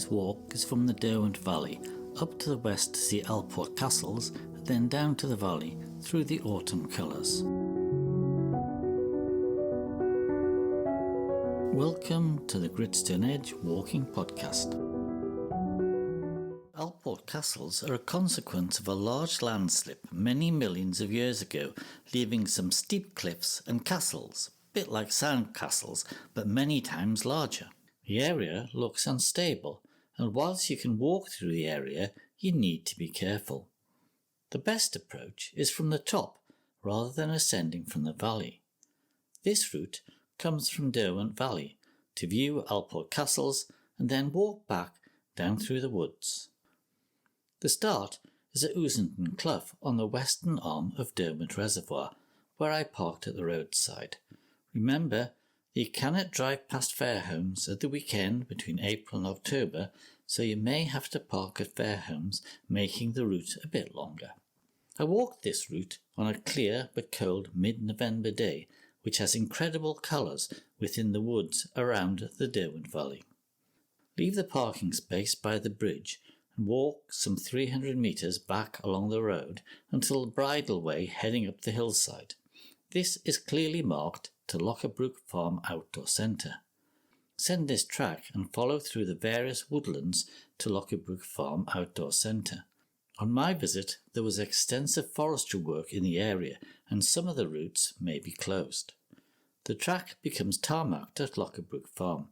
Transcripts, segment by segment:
Today's walk is from the Derwent Valley, up to the west to see Alport Castles, then down to the valley through the autumn colours. Welcome to the Gritstoneedge Walking Podcast. Alport Castles are a consequence of a large landslip many millions of years ago, leaving some steep cliffs and castles, a bit like sand castles, but many times larger. The area looks unstable, and whilst you can walk through the area, you need to be careful. The best approach is from the top, rather than ascending from the valley. This route comes from Derwent Valley to view Alport Castles and then walk back down through the woods. The start is at Oosenden Clough on the western arm of Derwent Reservoir, where I parked at the roadside. Remember, you cannot drive past Fairholms at the weekend between April and October, so you may have to park at Fairholms, making the route a bit longer. I walked this route on a clear but cold mid-November day, which has incredible colours within the woods around the Derwent Valley. Leave the parking space by the bridge and walk some 300 metres back along the road until the bridle way heading up the hillside. This is clearly marked to Locherbrook Farm Outdoor Centre. Send this track and follow through the various woodlands to Locherbrook Farm Outdoor Centre. On my visit, there was extensive forestry work in the area and some of the routes may be closed. The track becomes tarmacked at Locherbrook Farm,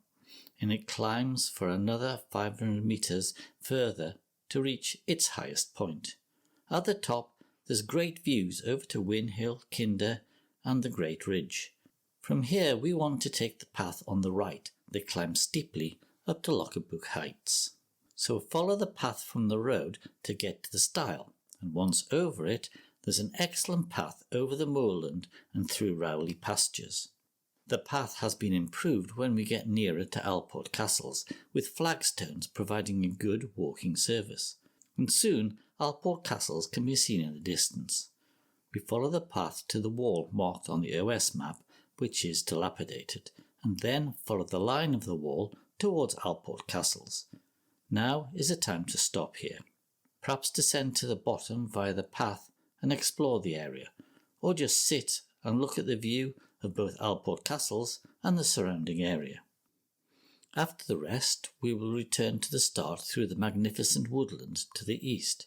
and it climbs for another 500 metres further to reach its highest point. At the top, there's great views over to Win Hill, Kinder and the Great Ridge. From here, we want to take the path on the right that climbs steeply up to Locherbrook Heights. So follow the path from the road to get to the stile, and once over it, there's an excellent path over the moorland and through Rowley pastures. The path has been improved when we get nearer to Alport Castles, with flagstones providing a good walking service. And soon, Alport Castles can be seen in the distance. We follow the path to the wall marked on the OS map, which is dilapidated, and then follow the line of the wall towards Alport Castles. Now is the time to stop here. Perhaps descend to the bottom via the path and explore the area, or just sit and look at the view of both Alport Castles and the surrounding area. After the rest, we will return to the start through the magnificent woodland to the east.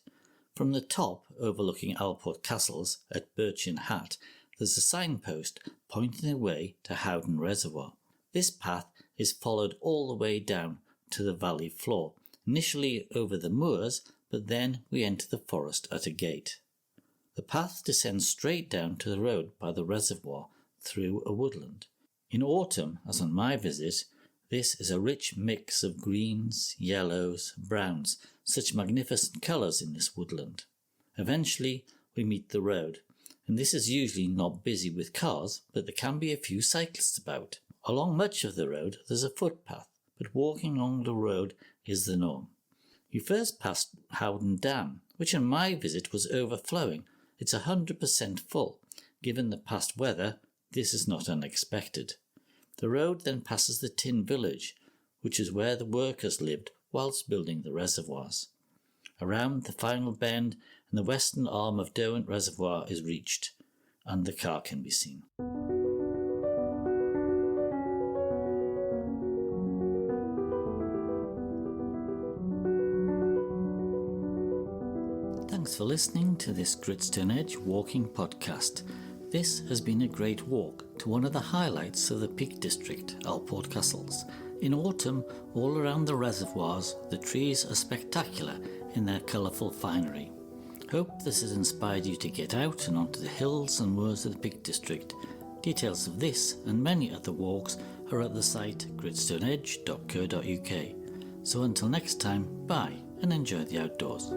From the top, overlooking Alport Castles at Birchen Hat, there's a signpost pointing the way to Howden Reservoir. This path is followed all the way down to the valley floor, initially over the moors, but then we enter the forest at a gate. The path descends straight down to the road by the reservoir through a woodland. In autumn, as on my visit, this is a rich mix of greens, yellows, browns, such magnificent colours in this woodland. Eventually, we meet the road, and this is usually not busy with cars, but there can be a few cyclists about. Along much of the road, there's a footpath, but walking along the road is the norm. You first pass Howden Dam, which on my visit was overflowing. It's 100% full. Given the past weather, this is not unexpected. The road then passes the Tin Village, which is where the workers lived whilst building the reservoirs. Around the final bend and the western arm of Derwent Reservoir is reached, and the car can be seen. Thanks for listening to this Gritstoneedge Walking Podcast. This has been a great walk to one of the highlights of the Peak District, Alport Castles. In autumn, all around the reservoirs, the trees are spectacular in their colourful finery. Hope this has inspired you to get out and onto the hills and moors of the Peak District. Details of this and many other walks are at the site gritstoneedge.co.uk. So until next time, bye and enjoy the outdoors.